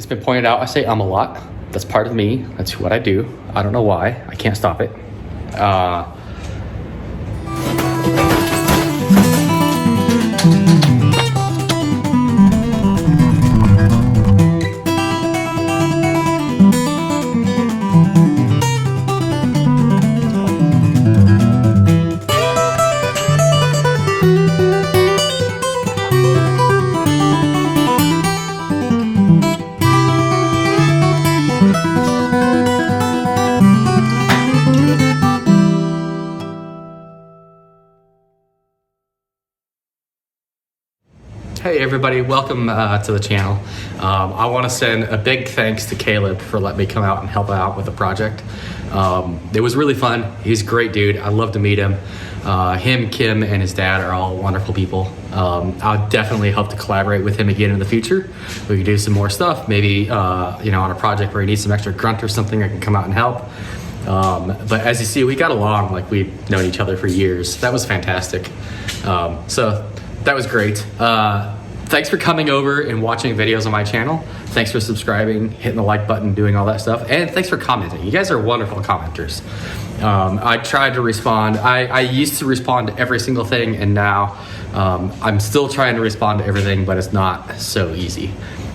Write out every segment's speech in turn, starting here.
It's been pointed out I say a lot. That's part of me. That's what I do. I don't know why. I can't stop it. Hey everybody, welcome to the channel. I want to send a big thanks to Caleb for letting me come out and help out with the project. It was really fun. He's a great dude. I'd love to meet him. Him, Kim, and his dad are all wonderful people. I'll definitely hope to collaborate with him again in the future. We could do some more stuff, maybe on a project where he needs some extra grunt or something, I can come out and help. But as you see, we got along like we've known each other for years. That was fantastic. So that was great. Thanks for coming over and watching videos on my channel. Thanks for subscribing, hitting the like button, doing all that stuff. And thanks for commenting. You guys are wonderful commenters. I tried to respond. I used to respond to every single thing, and now I'm still trying to respond to everything, but it's not so easy.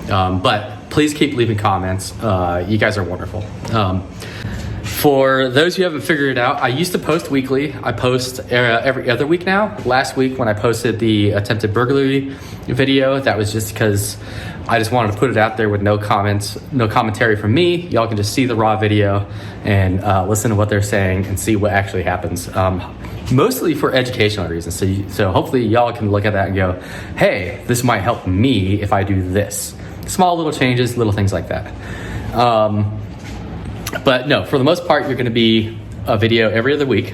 But please keep leaving comments. You guys are wonderful. For those who haven't figured it out, I used to post weekly. I post every other week now. Last week when I posted the attempted burglary video, that was just because I just wanted to put it out there with no comments, no commentary from me. Y'all can just see the raw video and listen to what they're saying and see what actually happens. Mostly for educational reasons. So hopefully y'all can look at that and go, hey, this might help me if I do this. Small little changes, little things like that. But no, for the most part, you're gonna be a video every other week.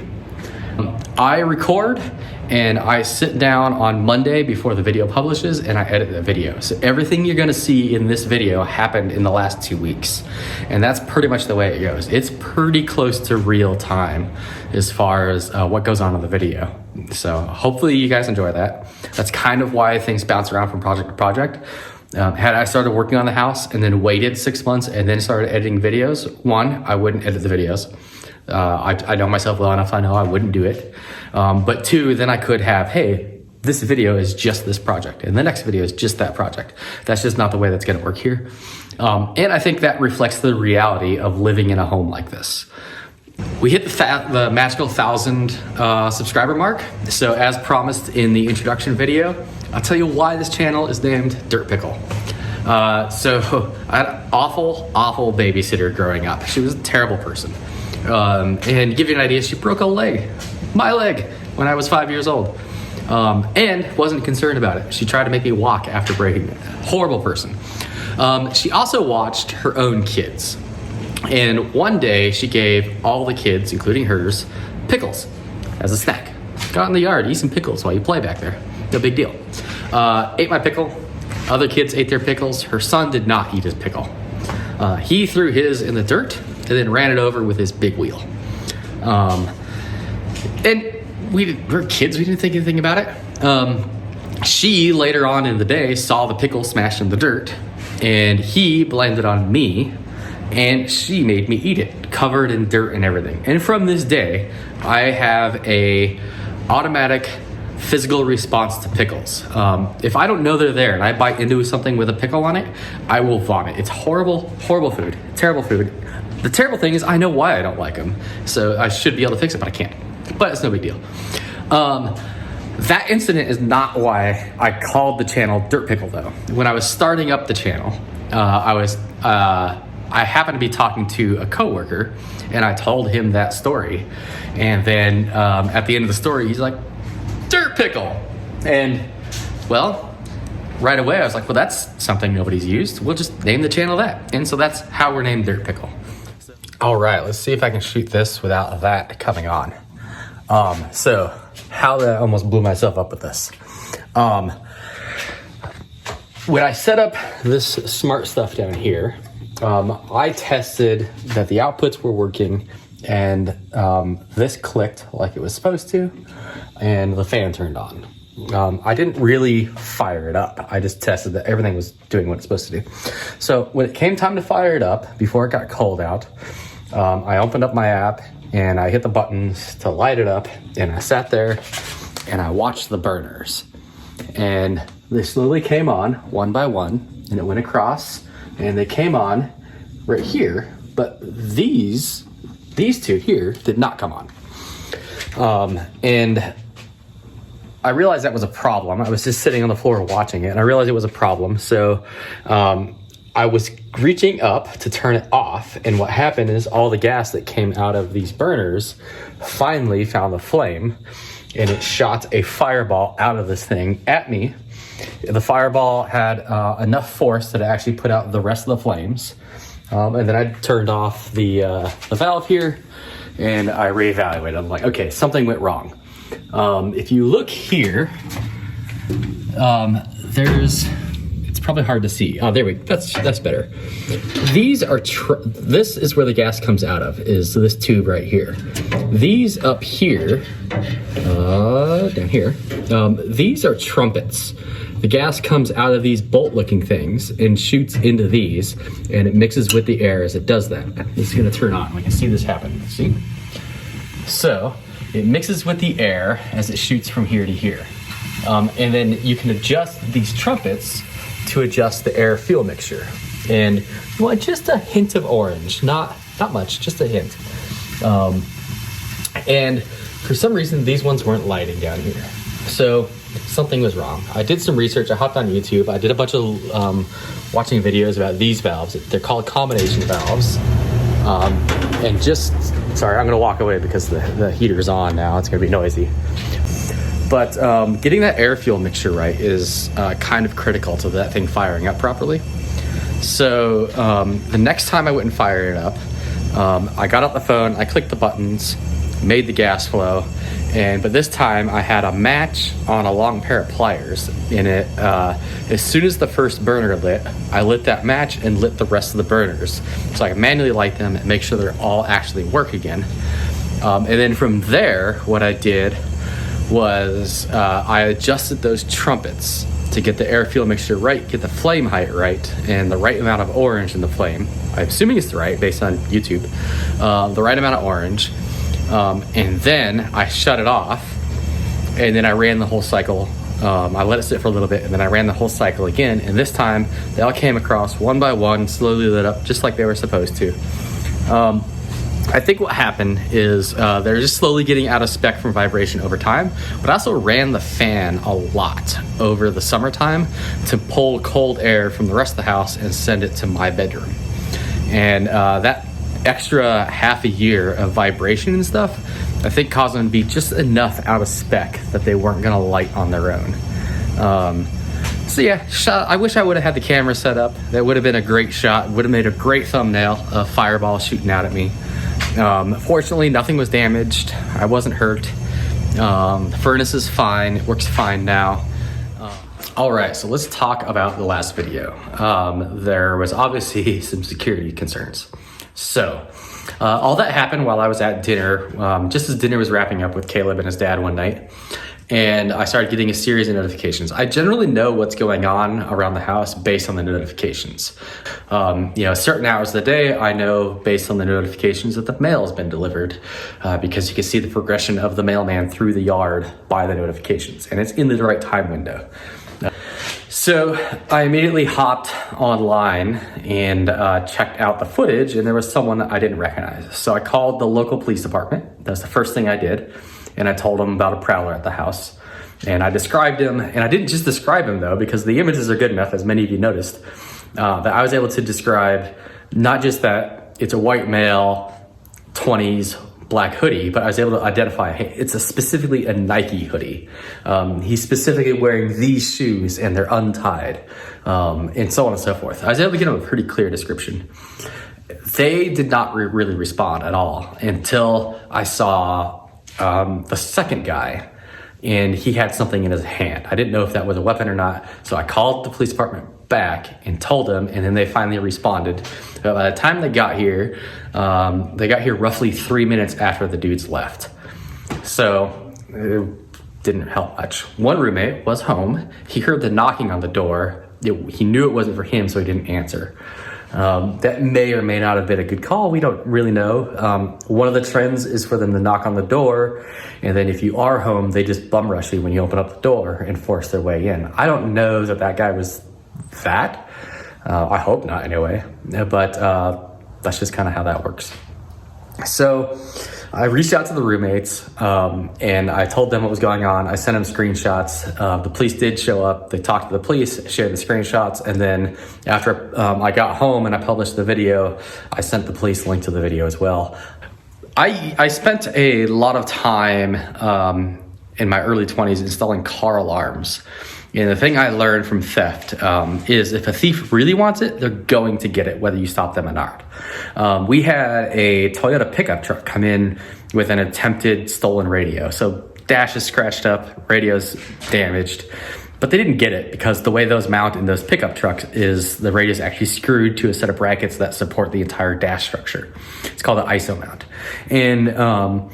I record and I sit down on Monday before the video publishes and I edit the video. So everything you're gonna see in this video happened in the last 2 weeks. And that's pretty much the way it goes. It's pretty close to real time as far as what goes on in the video. So hopefully you guys enjoy that. That's kind of why things bounce around from project to project. Had I started working on the house and then waited 6 months and then started editing videos, one, I wouldn't edit the videos. I know myself well enough, I know I wouldn't do it. But two, then I could have, hey, this video is just this project and the next video is just that project. That's just not the way that's gonna work here. And I think that reflects the reality of living in a home like this. We hit the magical 1,000 subscriber mark. So as promised in the introduction video, I'll tell you why this channel is named Dirt Pickle. So I had an awful babysitter growing up. She was a terrible person. And to give you an idea, she broke a leg, my leg, when I was 5 years old. And wasn't concerned about it. She tried to make me walk after breaking it. Horrible person. She also watched her own kids. And one day she gave all the kids, including hers, pickles as a snack. Got in the yard, eat some pickles while you play back there. No big deal. Ate my pickle. Other kids ate their pickles. Her son did not eat his pickle. He threw his in the dirt and then ran it over with his big wheel. And we were kids, we didn't think anything about it. She, later on in the day, saw the pickle smashed in the dirt and he blamed it on me. And she made me eat it, covered in dirt and everything. And from this day, I have a automatic physical response to pickles. If I don't know they're there and I bite into something with a pickle on it, I will vomit. It's horrible food, terrible food. The terrible thing is I know why I don't like them. So I should be able to fix it, but I can't. But it's no big deal. That incident is not why I called the channel Dirt Pickle though. When I was starting up the channel, I happened to be talking to a coworker and I told him that story. And then at the end of the story, he's like, Dirt Pickle. And well, right away I was like, well, that's something nobody's used. We'll just name the channel that. And so that's how we're named Dirt Pickle. All right, let's see if I can shoot this without that coming on. So how did I almost blew myself up with this? When I set up this smart stuff down here, I tested that the outputs were working and this clicked like it was supposed to and the fan turned on. I didn't really fire it up. I just tested that everything was doing what it's supposed to do. So when it came time to fire it up, before it got cold out, I opened up my app and I hit the buttons to light it up, and I sat there and I watched the burners. And they slowly came on one by one, and it went across, and they came on right here, but these two here did not come on. And I realized that was a problem. I was just sitting on the floor watching it, and I realized it was a problem. So I was reaching up to turn it off, and what happened is all the gas that came out of these burners finally found the flame, and it shot a fireball out of this thing at me. The fireball had enough force that it actually put out the rest of the flames. And then I turned off the valve here, and I reevaluated. I'm like, okay, something went wrong. If you look here, it's probably hard to see. Oh, there we go. That's better. These are, this is where the gas comes out of, is this tube right here. These up here, down here, these are trumpets. The gas comes out of these bolt-looking things and shoots into these, and it mixes with the air as it does that. This is gonna turn on. We can see this happen. See? So it mixes with the air as it shoots from here to here. And then you can adjust these trumpets to adjust the air fuel mixture. And you want just a hint of orange, not much, just a hint. And for some reason, these ones weren't lighting down here. So something was wrong. I did some research. I hopped on YouTube. I did a bunch of watching videos about these valves. They're called combination valves. And just, sorry, I'm gonna walk away because the heater's on now. It's gonna be noisy. But getting that air fuel mixture right is kind of critical to that thing firing up properly. So the next time I went and fired it up, I got out the phone, I clicked the buttons, made the gas flow, but this time I had a match on a long pair of pliers in it. As soon as the first burner lit, I lit that match and lit the rest of the burners. So I can manually light them and make sure they're all actually work again. And then from there, what I did was I adjusted those trumpets to get the air fuel mixture right, get the flame height right, and the right amount of orange in the flame. I'm assuming it's right based on YouTube. The right amount of orange. And then I shut it off, and then I ran the whole cycle. I let it sit for a little bit, and then I ran the whole cycle again, and this time they all came across one by one, slowly lit up just like they were supposed to. I think what happened is they're just slowly getting out of spec from vibration over time, but I also ran the fan a lot over the summertime to pull cold air from the rest of the house and send it to my bedroom. And that extra half a year of vibration and stuff, I think caused them to be just enough out of spec that they weren't gonna light on their own. So yeah, I wish I would have had the camera set up. That would have been a great shot, would have made a great thumbnail, a fireball shooting out at me. Fortunately, nothing was damaged. I wasn't hurt. The furnace is fine, it works fine now. All right, so let's talk about the last video. There was obviously some security concerns. So all that happened while I was at dinner, just as dinner was wrapping up with Caleb and his dad one night, and I started getting a series of notifications. I generally know what's going on around the house based on the notifications. Certain hours of the day, I know based on the notifications that the mail has been delivered, because you can see the progression of the mailman through the yard by the notifications, and it's in the right time window. So I immediately hopped online and checked out the footage, and there was someone I didn't recognize. So I called the local police department. That's the first thing I did. And I told them about a prowler at the house. And I described him, and I didn't just describe him though, because the images are good enough, as many of you noticed, that I was able to describe not just that it's a white male, 20s, black hoodie, but I was able to identify, hey, it's specifically a Nike hoodie. He's specifically wearing these shoes and they're untied, and so on and so forth. I was able to get him a pretty clear description. They did not really respond at all until I saw the second guy, and he had something in his hand. I didn't know if that was a weapon or not, so I called the police department back and told them, and then they finally responded. But by the time they got here roughly 3 minutes after the dudes left. So didn't help much. One roommate was home. He heard the knocking on the door. He knew it wasn't for him, so he didn't answer. That may or may not have been a good call. We don't really know. One of the trends is for them to knock on the door, and then if you are home, they just bum rush you when you open up the door and force their way in. I don't know that guy was that. I hope not anyway, but that's just kind of how that works. So I reached out to the roommates and I told them what was going on. I sent them screenshots. The police did show up. They talked to the police, shared the screenshots, and then after I got home and I published the video, I sent the police a link to the video as well. I spent a lot of time in my early 20s installing car alarms. And the thing I learned from theft is if a thief really wants it, they're going to get it, whether you stop them or not. We had a Toyota pickup truck come in with an attempted stolen radio. So dash is scratched up, radio's damaged, but they didn't get it because the way those mount in those pickup trucks is the radio is actually screwed to a set of brackets that support the entire dash structure. It's called an ISO mount. And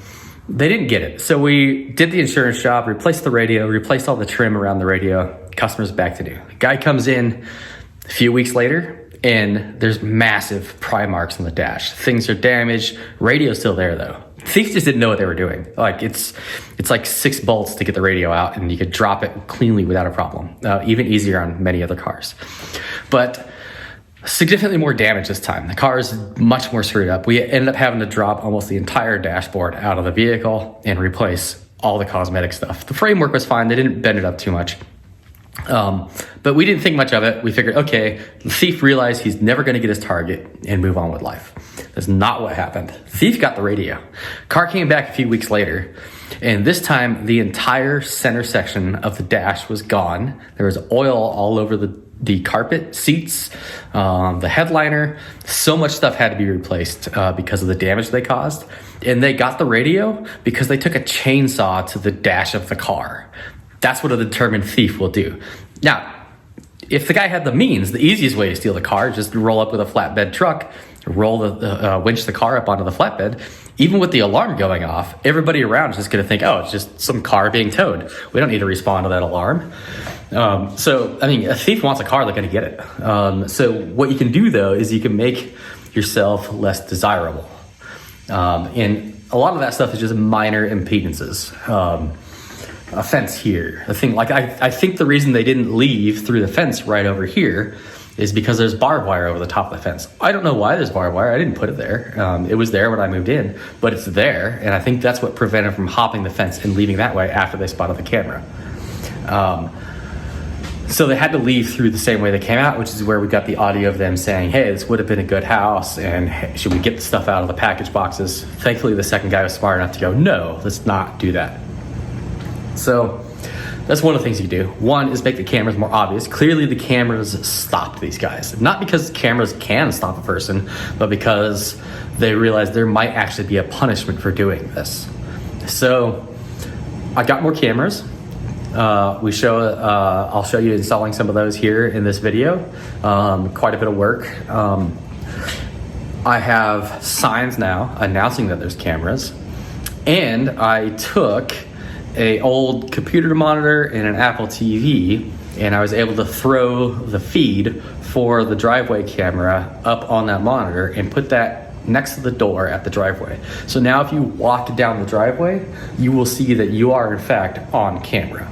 they didn't get it. So we did the insurance job, replaced the radio, replaced all the trim around the radio. Customer's back to new. The guy comes in a few weeks later and there's massive pry marks on the dash. Things are damaged. Radio's still there though. Thieves just didn't know what they were doing. Like it's like 6 bolts to get the radio out and you could drop it cleanly without a problem. Even easier on many other cars. But significantly more damage this time. The car is much more screwed up. We ended up having to drop almost the entire dashboard out of the vehicle and replace all the cosmetic stuff. The framework was fine. They didn't bend it up too much. But we didn't think much of it. We figured, okay, the thief realized he's never going to get his target and move on with life. That's not what happened. The thief got the radio. Car came back a few weeks later, and this time the entire center section of the dash was gone. There was oil all over the carpet, seats, the headliner. So much stuff had to be replaced because of the damage they caused. And they got the radio because they took a chainsaw to the dash of the car. That's what a determined thief will do. Now, if the guy had the means, the easiest way to steal the car is just roll up with a flatbed truck, winch the car up onto the flatbed. Even with the alarm going off, everybody around is just going to think, oh, it's just some car being towed. We don't need to respond to that alarm. So, I mean, a thief wants a car, they're going to get it. So what you can do, though, is you can make yourself less desirable. And a lot of that stuff is just minor impedances. A fence here, a thing like I think the reason they didn't leave through the fence right over here is because there's barbed wire over the top of the fence. I don't know why there's barbed wire. I didn't put it there. It was there when I moved in, but it's there. And I think that's what prevented them from hopping the fence and leaving that way after they spotted the camera. So they had to leave through the same way they came out, which is where we got the audio of them saying, hey, this would have been a good house, and hey, should we get the stuff out of the package boxes? Thankfully, the second guy was smart enough to go, no, let's not do that. So that's one of the things you do. One is make the cameras more obvious. Clearly the cameras stopped these guys. Not because cameras can stop a person, but because they realized there might actually be a punishment for doing this. So I got more cameras. I'll show you installing some of those here in this video. Quite a bit of work. I have signs now announcing that there's cameras. And I took an old computer monitor and an Apple TV, and I was able to throw the feed for the driveway camera up on that monitor and put that next to the door at the driveway. So now if you walk down the driveway, you will see that you are in fact on camera.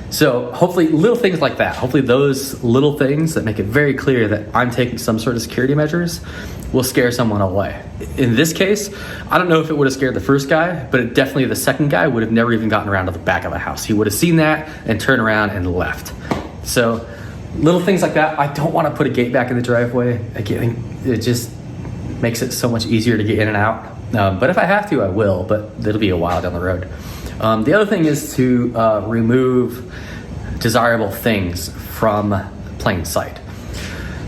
So hopefully little things like that, hopefully those little things that make it very clear that I'm taking some sort of security measures will scare someone away. In this case, I don't know if it would have scared the first guy, but it definitely the second guy would have never even gotten around to the back of the house. He would have seen that and turned around and left. So little things like that. I don't want to put a gate back in the driveway. Again, it just makes it so much easier to get in and out. But if I have to, I will, but it'll be a while down the road. The other thing is to remove desirable things from plain sight.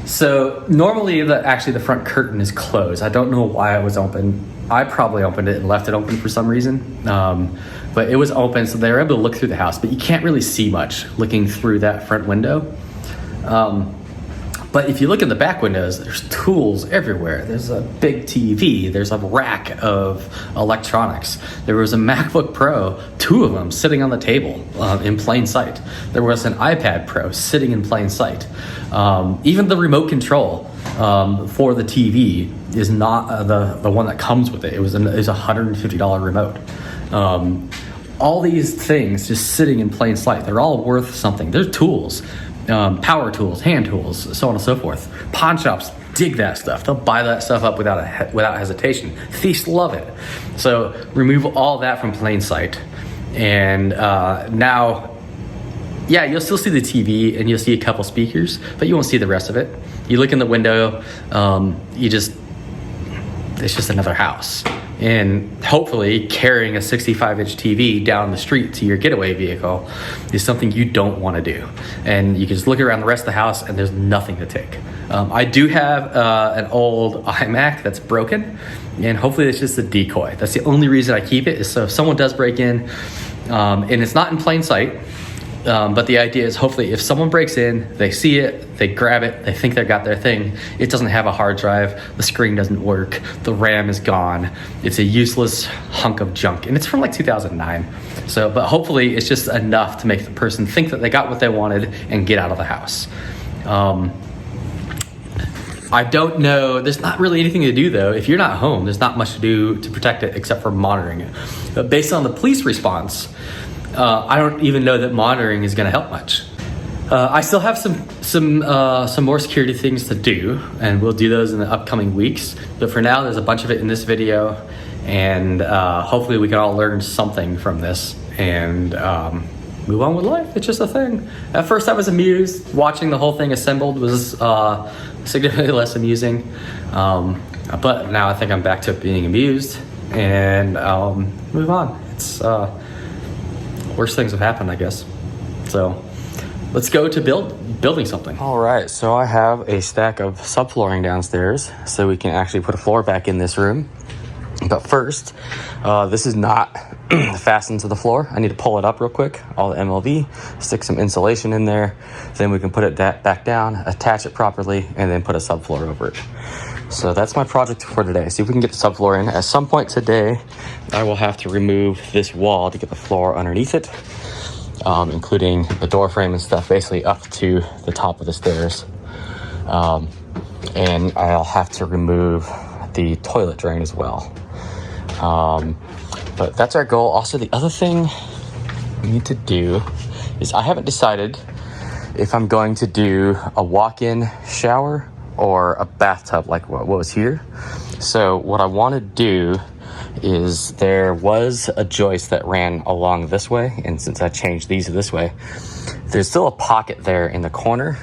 So normally the front curtain is closed. I don't know why it was open. I probably opened it and left it open for some reason. But it was open, so they were able to look through the house, but you can't really see much looking through that front window. But if you look in the back windows, there's tools everywhere. There's a big TV. There's a rack of electronics. There was a MacBook Pro, 2 of them sitting on the table in plain sight. There was an iPad Pro sitting in plain sight. Even the remote control for the TV is not the one that comes with it. It was a $150 remote. All these things just sitting in plain sight. They're all worth something. They're tools. Power tools, hand tools, so on and so forth. Pawn shops dig that stuff. They'll buy that stuff up without hesitation. Thieves love it. So remove all that from plain sight. And now, yeah, you'll still see the TV and you'll see a couple speakers, but you won't see the rest of it. You look in the window, it's just another house. And hopefully carrying a 65-inch TV down the street to your getaway vehicle is something you don't want to do. And you can just look around the rest of the house and there's nothing to take. I do have an old iMac that's broken, and hopefully it's just a decoy. That's the only reason I keep it, is so if someone does break in, and it's not in plain sight, but the idea is hopefully if someone breaks in, they see it, they grab it, they think they got their thing, it doesn't have a hard drive, the screen doesn't work, the RAM is gone, it's a useless hunk of junk, and it's from like 2009. So, but hopefully it's just enough to make the person think that they got what they wanted and get out of the house. I don't know, there's not really anything to do though. If you're not home, there's not much to do to protect it except for monitoring it. But based on the police response, I don't even know that monitoring is going to help much. I still have some more security things to do, and we'll do those in the upcoming weeks. But for now, there's a bunch of it in this video, and hopefully we can all learn something from this and move on with life. It's just a thing. At first, I was amused. Watching the whole thing assembled was significantly less amusing, but now I think I'm back to being amused, and move on. It's worse things have happened, I guess. So let's go to building something. All right, so I have a stack of subflooring downstairs so we can actually put a floor back in this room. But first, this is not fastened to the floor. I need to pull it up real quick, all the MLV, stick some insulation in there, then we can put it back down, attach it properly, and then put a subfloor over it. So that's my project for today. See if we can get the subfloor in. At some point today, I will have to remove this wall to get the floor underneath it, including the door frame and stuff, basically up to the top of the stairs. And I'll have to remove the toilet drain as well. But that's our goal. Also, the other thing we need to do is I haven't decided if I'm going to do a walk-in shower or a bathtub like what was here. So what I want to do is, there was a joist that ran along this way, and since I changed these to this way, there's still a pocket there in the corner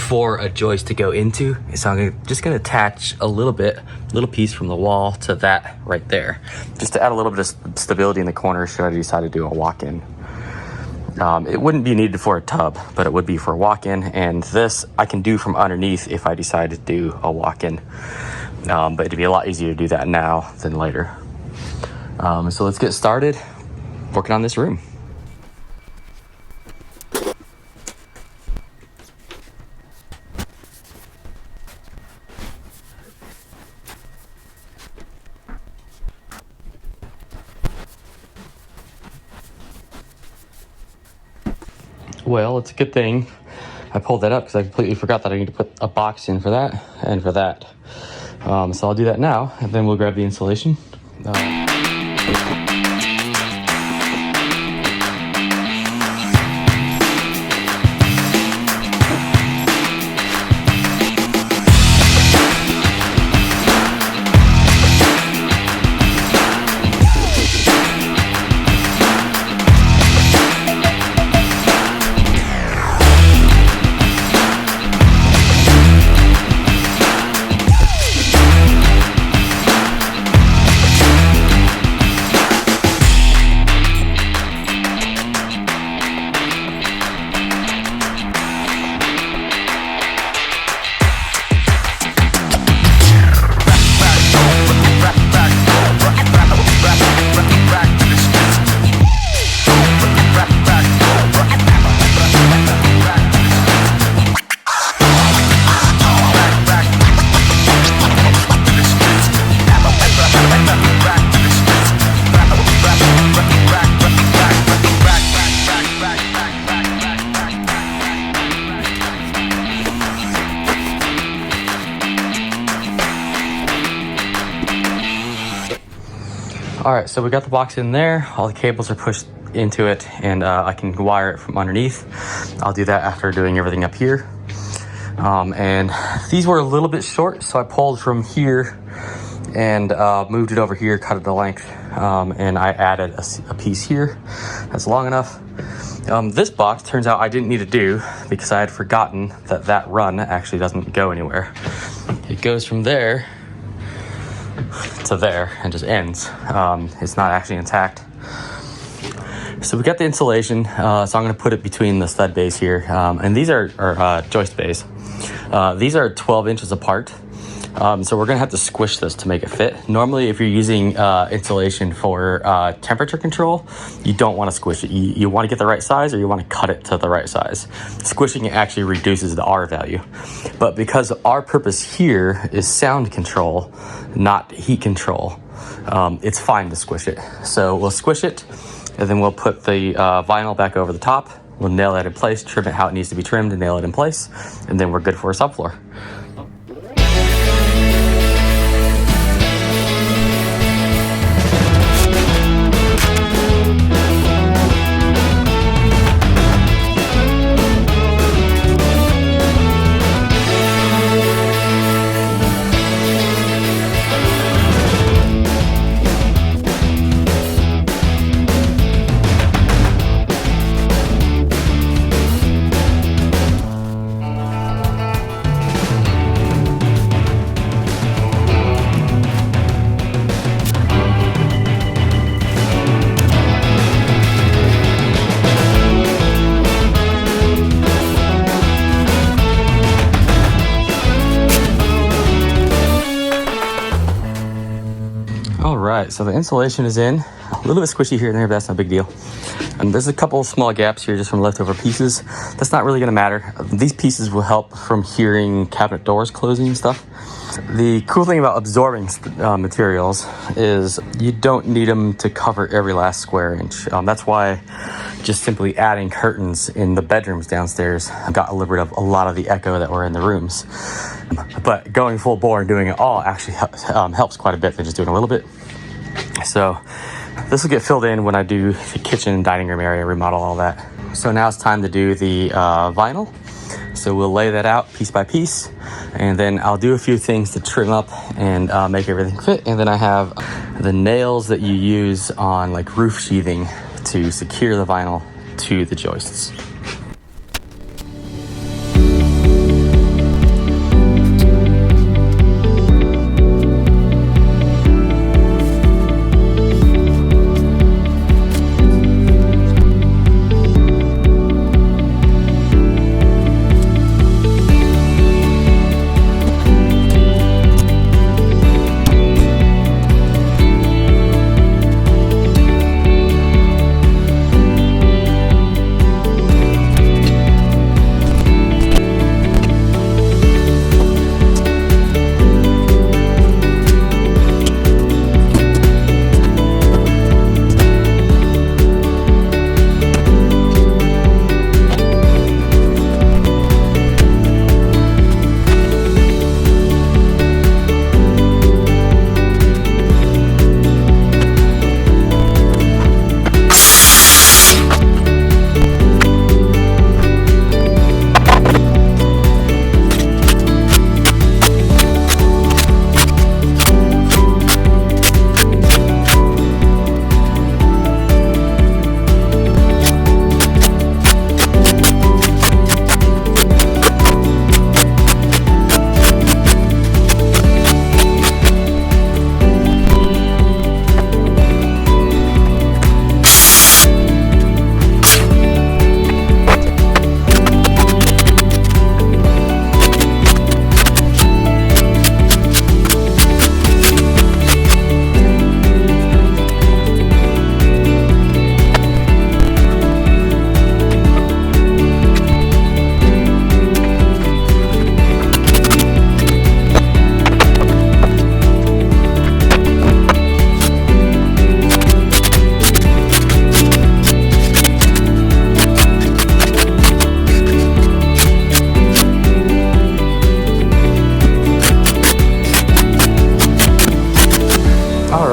for a joist to go into. So I'm just gonna attach a little piece from the wall to that right there, just to add a little bit of stability in the corner should I decide to do a walk-in. It wouldn't be needed for a tub, but it would be for a walk-in, and this I can do from underneath if I decide to do a walk-in. But it'd be a lot easier to do that now than later. So let's get started working on this room. Well, it's a good thing I pulled that up because I completely forgot that I need to put a box in for that and for that. So I'll do that now, and then we'll grab the insulation. All right, so we got the box in there. All the cables are pushed into it, and I can wire it from underneath. I'll do that after doing everything up here. And these were a little bit short, so I pulled from here and moved it over here, cut it to length, and I added a piece here that's long enough. This box, turns out I didn't need to do because I had forgotten that run actually doesn't go anywhere. It goes from there to there and just ends. It's not actually intact. So we got the insulation, so I'm going to put it between the stud bays here, and these are joist bays. These are 12 inches apart, so we're going to have to squish this to make it fit. Normally, if you're using insulation for temperature control, you don't want to squish it. You want to get the right size, or you want to cut it to the right size. Squishing it actually reduces the R value. But because our purpose here is sound control, not heat control, it's fine to squish it. So we'll squish it, and then we'll put the vinyl back over the top. We'll nail that in place, trim it how it needs to be trimmed, and nail it in place, and then we're good for a subfloor. All right, so the insulation is in. A little bit squishy here and there, but that's no big deal. And there's a couple of small gaps here just from leftover pieces. That's not really gonna matter. These pieces will help from hearing cabinet doors closing and stuff. The cool thing about absorbing materials is you don't need them to cover every last square inch. That's why just simply adding curtains in the bedrooms downstairs got rid of a lot of the echo that were in the rooms. But going full bore and doing it all actually helps quite a bit than just doing a little bit. So this will get filled in when I do the kitchen and dining room area, remodel all that. So now it's time to do the vinyl. So we'll lay that out piece by piece, and then I'll do a few things to trim up and make everything fit. And then I have the nails that you use on like roof sheathing to secure the vinyl to the joists.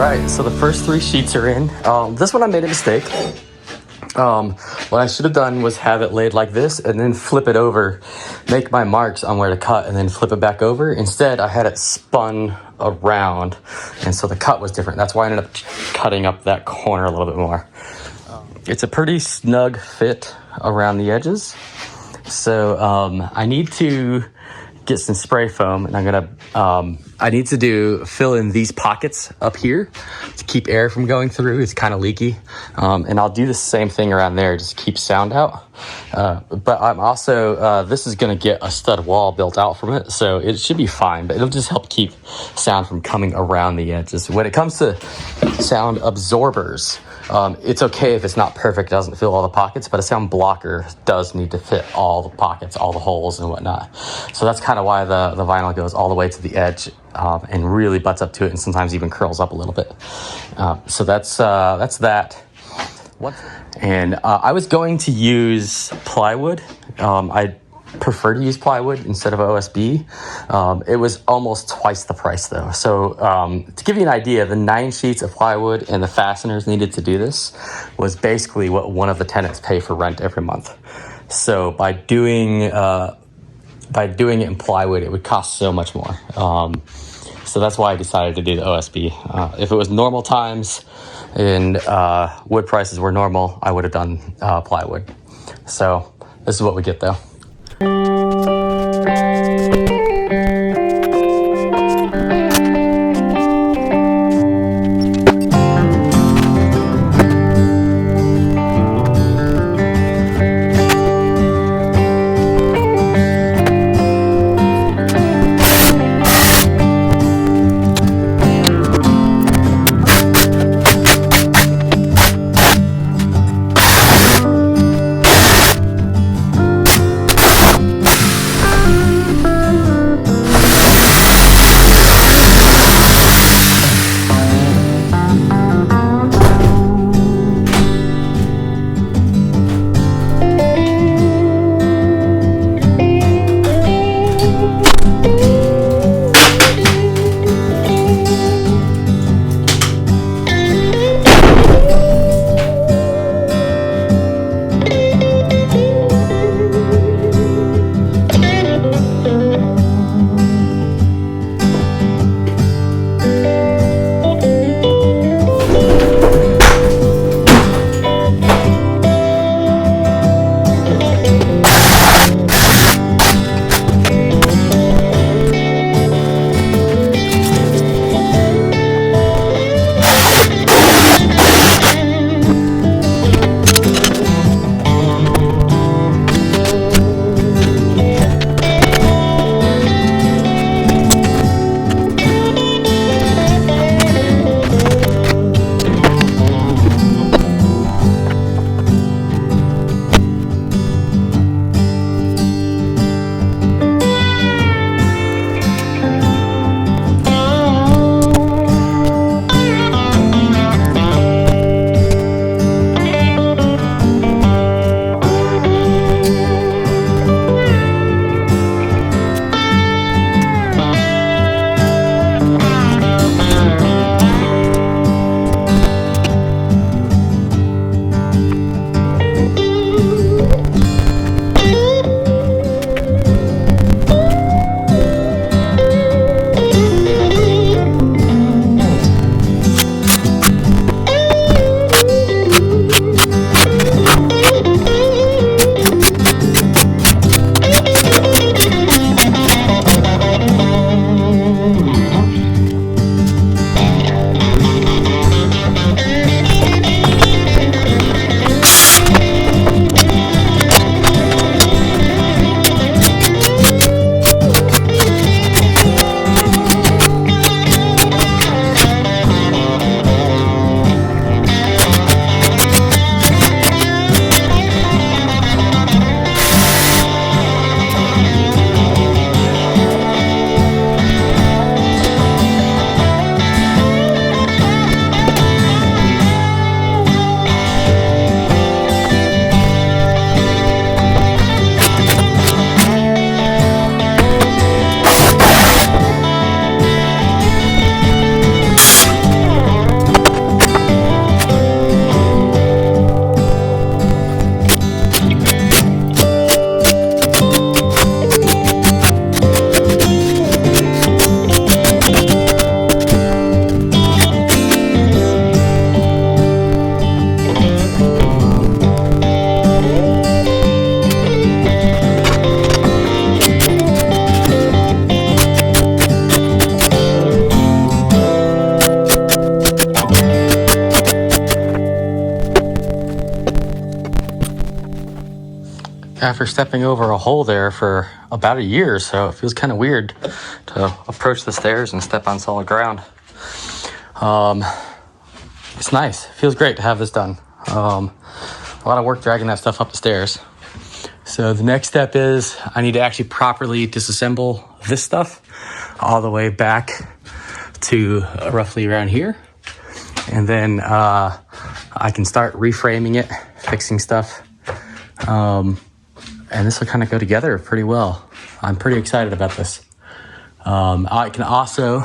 right, so the first 3 sheets are in. This one I made a mistake. What I should have done was have it laid like this and then flip it over, make my marks on where to cut and then flip it back over. Instead, I had it spun around, and so the cut was different. That's why I ended up cutting up that corner a little bit more. It's a pretty snug fit around the edges. So I need to get some spray foam, and I'm gonna I need to fill in these pockets up here to keep air from going through. It's kind of leaky, and I'll do the same thing around there, just keep sound out. But I'm also this is gonna get a stud wall built out from it, so it should be fine, but it'll just help keep sound from coming around the edges. When it comes to sound absorbers, it's okay if it's not perfect, doesn't fill all the pockets, but a sound blocker does need to fit all the pockets, all the holes and whatnot. So that's kind of why the vinyl goes all the way to the edge and really butts up to it, and sometimes even curls up a little bit. So that's that. And I was going to use plywood. I prefer to use plywood instead of OSB. It was almost twice the price though. So to give you an idea, the 9 sheets of plywood and the fasteners needed to do this was basically what one of the tenants pay for rent every month. So by doing it in plywood, it would cost so much more. So that's why I decided to do the OSB. If it was normal times and wood prices were normal, I would have done plywood. So this is what we get though. after stepping over a hole there for about a year or so. It feels kind of weird to approach the stairs and step on solid ground. It's nice. It feels great to have this done. A lot of work dragging that stuff up the stairs. So the next step is I need to actually properly disassemble this stuff all the way back to roughly around here. And then I can start reframing it, fixing stuff. And this will kind of go together pretty well. I'm pretty excited about this. I can also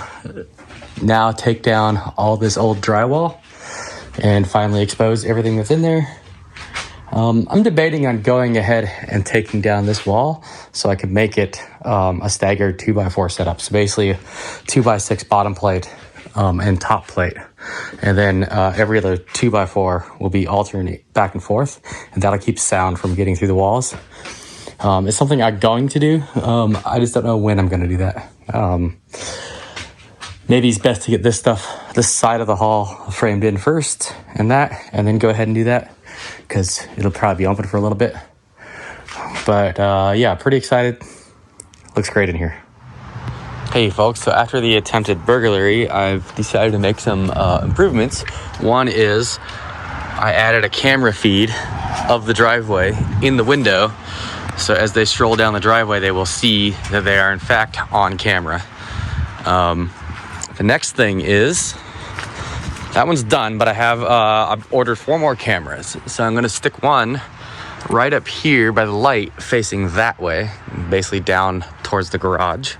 now take down all this old drywall and finally expose everything that's in there. I'm debating on going ahead and taking down this wall so I can make it a staggered 2x4 setup. So basically a 2x6 bottom plate and top plate. And then every other 2x4 will be alternate back and forth, and that'll keep sound from getting through the walls. It's something I'm going to do. I just don't know when I'm going to do that. Maybe it's best to get this side of the hall framed in first and then go ahead and do that, because it'll probably be open for a little bit. But yeah, pretty excited. Looks great in here. Hey folks, so after the attempted burglary, I've decided to make some improvements. One is I added a camera feed of the driveway in the window, so as they stroll down the driveway, they will see that they are in fact on camera. The next thing is, that one's done, but I've ordered 4 more cameras. So I'm gonna stick one right up here by the light facing that way, basically down towards the garage.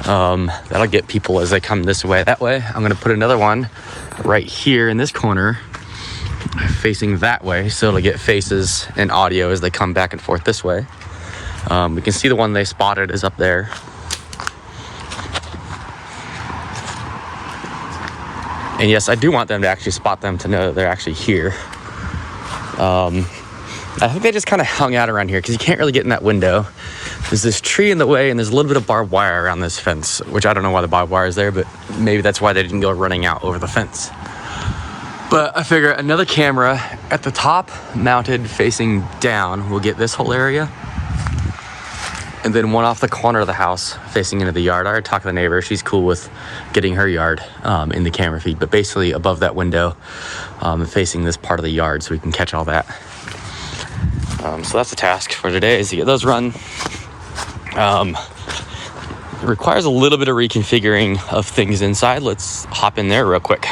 That'll get people as they come this way, that way. I'm gonna put another one right here in this corner facing that way, so it'll get faces and audio as they come back and forth this way. We can see the one they spotted is up there. And yes, I do want them to actually spot them to know that they're actually here. I think they just kind of hung out around here because you can't really get in that window. There's this tree in the way, and there's a little bit of barbed wire around this fence, which I don't know why the barbed wire is there, but maybe that's why they didn't go running out over the fence. But I figure another camera at the top, mounted facing down, will get this whole area. And then one off the corner of the house facing into the yard. I already talked to the neighbor. She's cool with getting her yard in the camera feed, but basically above that window, facing this part of the yard, so we can catch all that. So that's the task for today, is to get those run. It requires a little bit of reconfiguring of things inside. Let's hop in there real quick.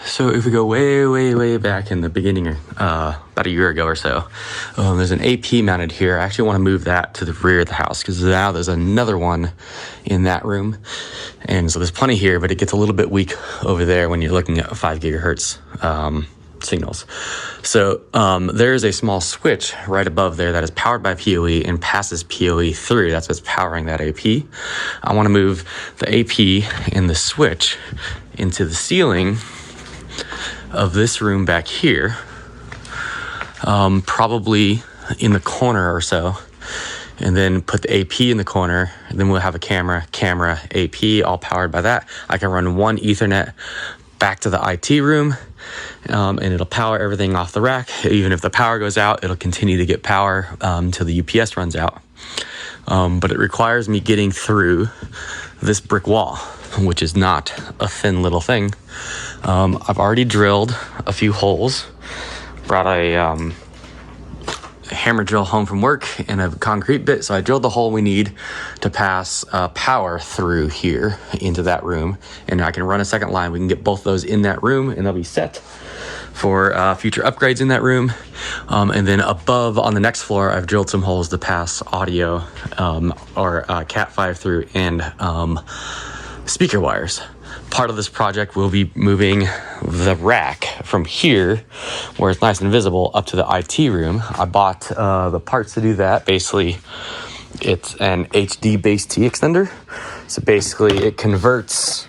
So if we go way back in the beginning, about a year ago or so, there's an AP mounted here. I actually want to move that to the rear of the house, because now there's another one in that room. And so there's plenty here, but it gets a little bit weak over there when you're looking at 5 gigahertz signals. So there's a small switch right above there that is powered by PoE and passes PoE through. That's what's powering that AP. I want to move the AP and the switch into the ceiling of this room back here, probably in the corner or so, and then put the AP in the corner, and then we'll have a camera, AP, all powered by that. I can run one Ethernet back to the IT room, and it'll power everything off the rack. Even if the power goes out, it'll continue to get power until the UPS runs out. But it requires me getting through this brick wall, which is not a thin little thing. I've already drilled a few holes, brought a hammer drill home from work and a concrete bit, so I drilled the hole we need to pass power through here into that room, and I can run a second line. We can get both those in that room, and they'll be set for future upgrades in that room. And then above on the next floor, I've drilled some holes to pass audio or Cat5 through and speaker wires. Part of this project will be moving the rack from here, where it's nice and visible, up to the IT room. I bought the parts to do that. Basically, it's an HD base T extender. So basically, it converts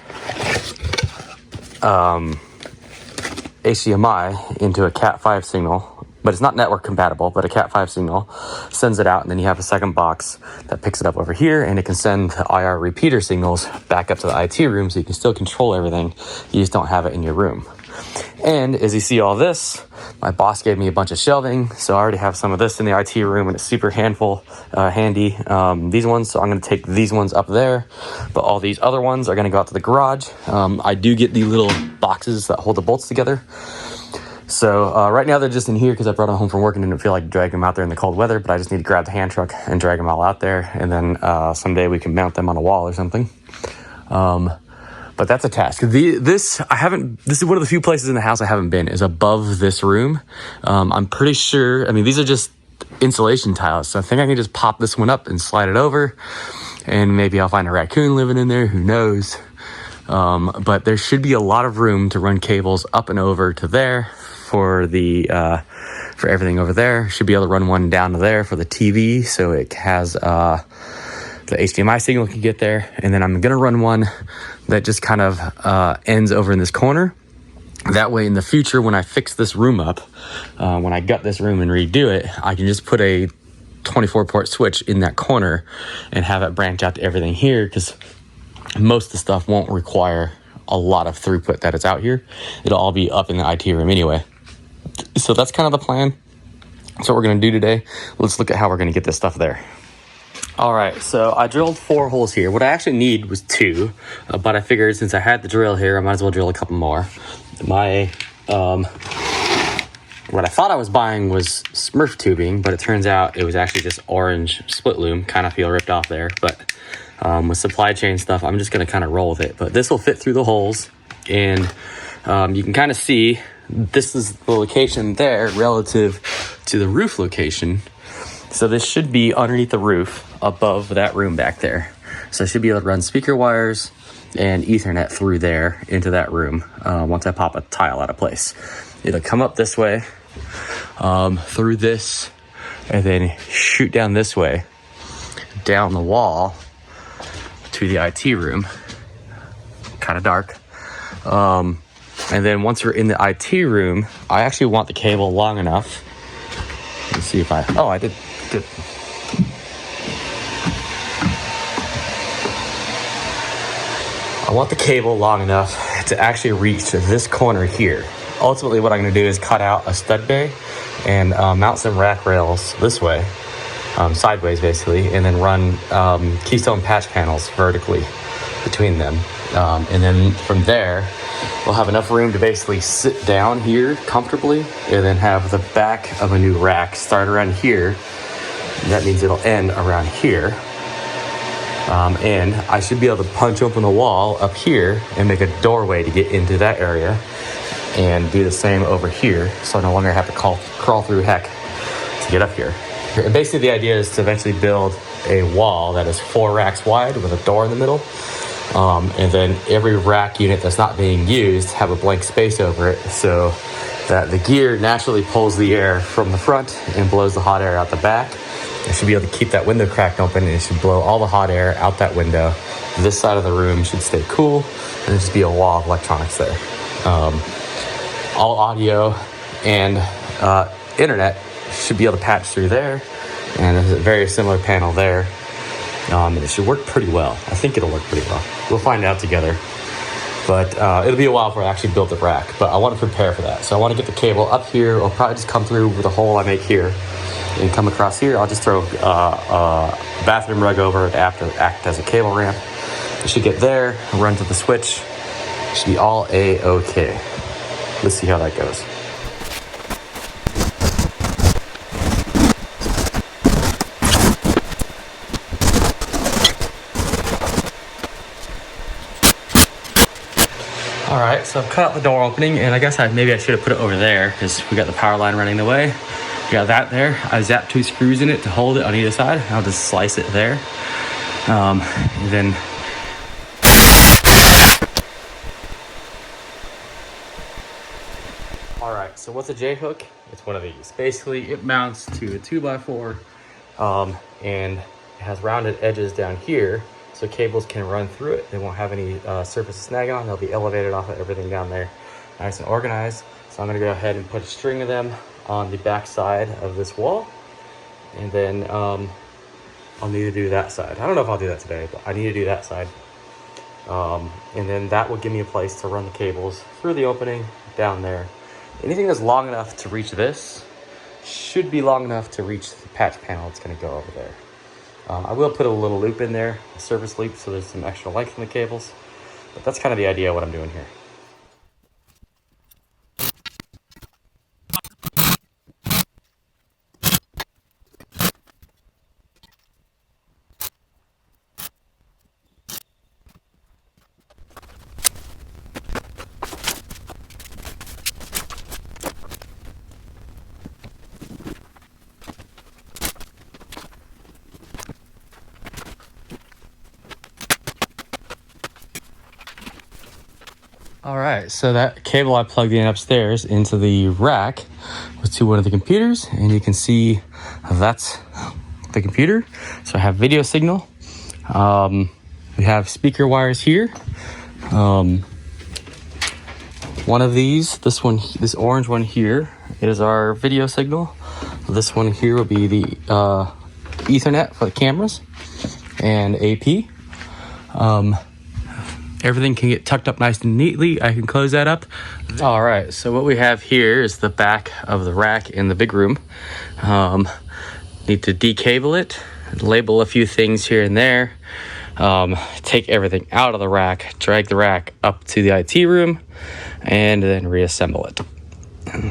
HDMI into a Cat5 signal, but it's not network compatible, but a Cat5 signal, sends it out, and then you have a second box that picks it up over here, and it can send the IR repeater signals back up to the IT room, so you can still control everything. You just don't have it in your room. And as you see all this, my boss gave me a bunch of shelving, so I already have some of this in the IT room, and it's super handy. These ones, so I'm going to take these ones up there, but all these other ones are going to go out to the garage. I do get the little boxes that hold the bolts together. So right now they're just in here because I brought them home from work and didn't feel like dragging them out there in the cold weather, but I just need to grab the hand truck and drag them all out there, and then someday we can mount them on a wall or something. But that's a task. This is one of the few places in the house I haven't been, is above this room. I'm pretty sure, I mean, these are just insulation tiles, so I think I can just pop this one up and slide it over, and maybe I'll find a raccoon living in there, who knows. But there should be a lot of room to run cables up and over to there for everything over there. Should be able to run one down to there for the TV, so it has the HDMI signal can get there. And then I'm gonna run one that just kind of ends over in this corner. That way in the future, when I fix this room up, when I gut this room and redo it, I can just put a 24 port switch in that corner and have it branch out to everything here, because most of the stuff won't require a lot of throughput that it's out here. It'll all be up in the IT room anyway. So that's kind of the plan. That's what we're gonna do today. Let's look at how we're gonna get this stuff there. All right, so I drilled 4 holes here. What I actually need was 2, but I figured since I had the drill here, I might as well drill a couple more. What I thought I was buying was Smurf tubing, but it turns out it was actually just orange split loom. Kind of feel ripped off there, but with supply chain stuff, I'm just gonna kind of roll with it. But this will fit through the holes, and you can kind of see this is the location there relative to the roof location. So this should be underneath the roof above that room back there. So I should be able to run speaker wires and Ethernet through there into that room once I pop a tile out of place. It'll come up this way, through this, and then shoot down this way, down the wall to the IT room. Kind of dark. And then once we're in the IT room, I actually want the cable long enough. Let's see if I did. Good. I want the cable long enough to actually reach this corner here. Ultimately, what I'm going to do is cut out a stud bay and mount some rack rails this way, sideways basically, and then run keystone patch panels vertically between them. And then from there, we'll have enough room to basically sit down here comfortably, and then have the back of a new rack start around here. And that means it'll end around here. And I should be able to punch open the wall up here and make a doorway to get into that area, and do the same over here, so I no longer have to crawl through heck to get up here. And basically the idea is to eventually build a wall that is 4 racks wide with a door in the middle. And then every rack unit that's not being used have a blank space over it, so that the gear naturally pulls the air from the front and blows the hot air out the back. I should be able to keep that window cracked open, and it should blow all the hot air out that window. This side of the room should stay cool, and there's just be a wall of electronics there. All audio and internet should be able to patch through there, and there's a very similar panel there. And it should work pretty well. I think it'll work pretty well. We'll find out together. But it'll be a while before I actually build the rack, but I want to prepare for that. So I want to get the cable up here. I'll probably just come through with a hole I make here and come across here. I'll just throw a bathroom rug over it to act as a cable ramp. It should get there, run to the switch. It should be all A-okay. Let's see how that goes. All right, so I've cut out the door opening, and I guess maybe I should have put it over there because we got the power line running the way. We got that there. I zapped 2 screws in it to hold it on either side. I'll just slice it there. And then all right, so what's a J-hook? It's one of these. Basically, it mounts to a 2x4, and it has rounded edges down here, so cables can run through it. They won't have any surface to snag on. They'll be elevated off of everything down there, nice and organized. So I'm gonna go ahead and put a string of them on the back side of this wall, and then I'll need to do that side. I don't know if I'll do that today, but I need to do that side. And then that will give me a place to run the cables through the opening down there. Anything that's long enough to reach this should be long enough to reach the patch panel that's going to go over there. I will put a little loop in there, a service loop, so there's some extra length in the cables. But that's kind of the idea of what I'm doing here. All right, so that cable I plugged in upstairs into the rack was to one of the computers, and you can see that's the computer. So I have video signal. We have speaker wires here. One of these, this orange one here, is our video signal. This one here will be the Ethernet for the cameras and AP. Everything can get tucked up nice and neatly. I can close that up. All right, so what we have here is the back of the rack in the big room. Need to decable it, label a few things here and there, take everything out of the rack, drag the rack up to the IT room, and then reassemble it.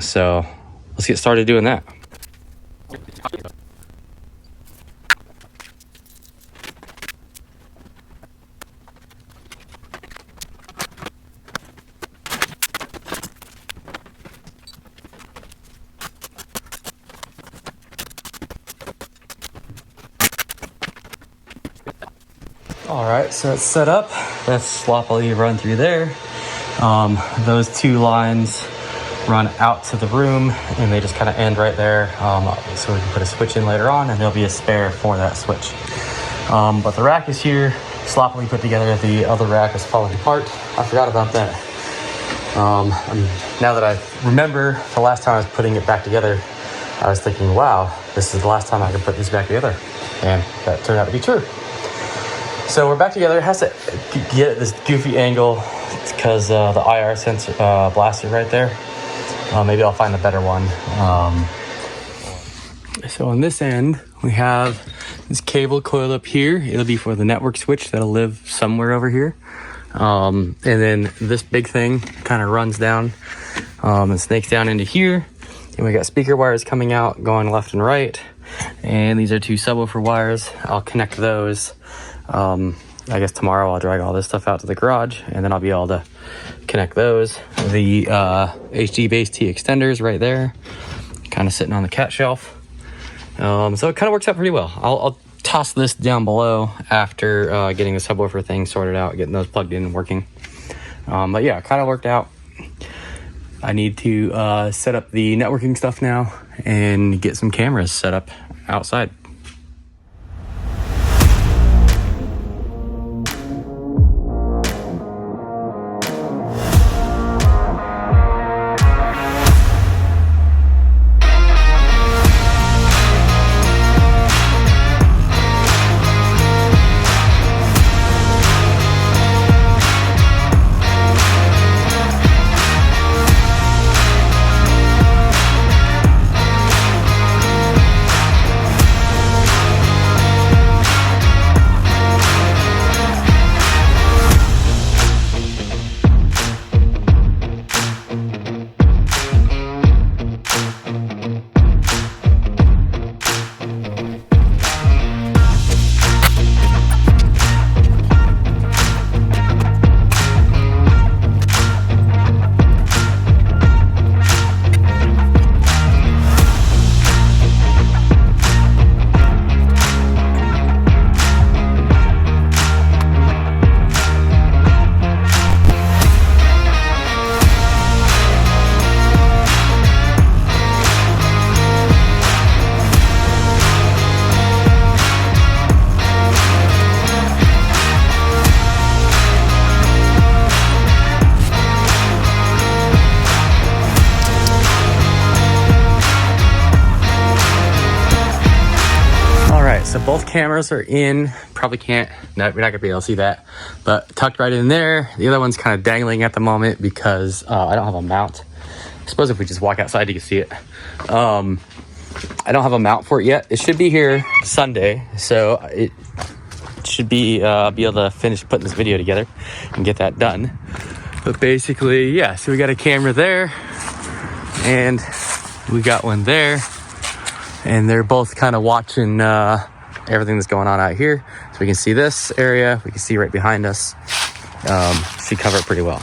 So let's get started doing that. All right, so it's set up. Let's sloppily run through there. Those two lines run out to the room, and they just kind of end right there. So we can put a switch in later on, and there'll be a spare for that switch. But the rack is here, sloppily put together. The other rack is falling apart. I forgot about that. Now that I remember the last time I was putting it back together, I was thinking, wow, this is the last time I can put these back together. And that turned out to be true. So we're back together. It has to get this goofy angle because the IR sensor blaster right there. Maybe I'll find a better one. So on this end, we have this cable coiled up here. It'll be for the network switch that'll live somewhere over here. And then this big thing kind of runs down and snakes down into here. And we got speaker wires coming out, going left and right. And these are two subwoofer wires. I'll connect those. I guess tomorrow I'll drag all this stuff out to the garage, and then I'll be able to connect those. The HD base T extenders right there, kind of sitting on the cat shelf. So it kind of works out pretty well. I'll toss this down below after getting the subwoofer thing sorted out, getting those plugged in and working. But yeah, it kind of worked out. I need to set up the networking stuff now and get some cameras set up outside. Both cameras are in. Probably can't, no, we're not gonna be able to see that, but tucked right in there. The other one's kind of dangling at the moment because I don't have a mount. I suppose if we just walk outside, you can see it. I don't have a mount for it yet. It should be here Sunday, so it should be able to finish putting this video together and get that done. But basically, yeah, so we got a camera there and we got one there, and they're both kind of watching everything that's going on out here. So we can see this area, we can see right behind us. Should cover it pretty well.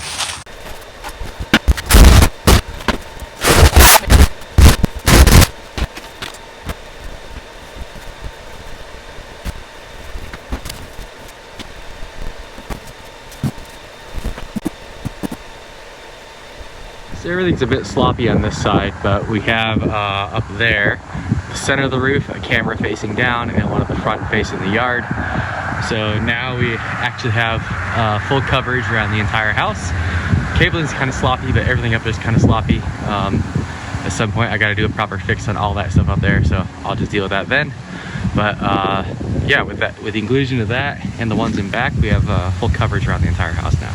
So everything's a bit sloppy on this side, but we have up there, the center of the roof, a camera facing down, and one at the front facing the yard. So now we actually have full coverage around the entire house. Cabling's kind of sloppy, but everything up there is kind of sloppy. At some point I got to do a proper fix on all that stuff up there, so I'll just deal with that then. But yeah, with the inclusion of that and the ones in back, we have full coverage around the entire house now.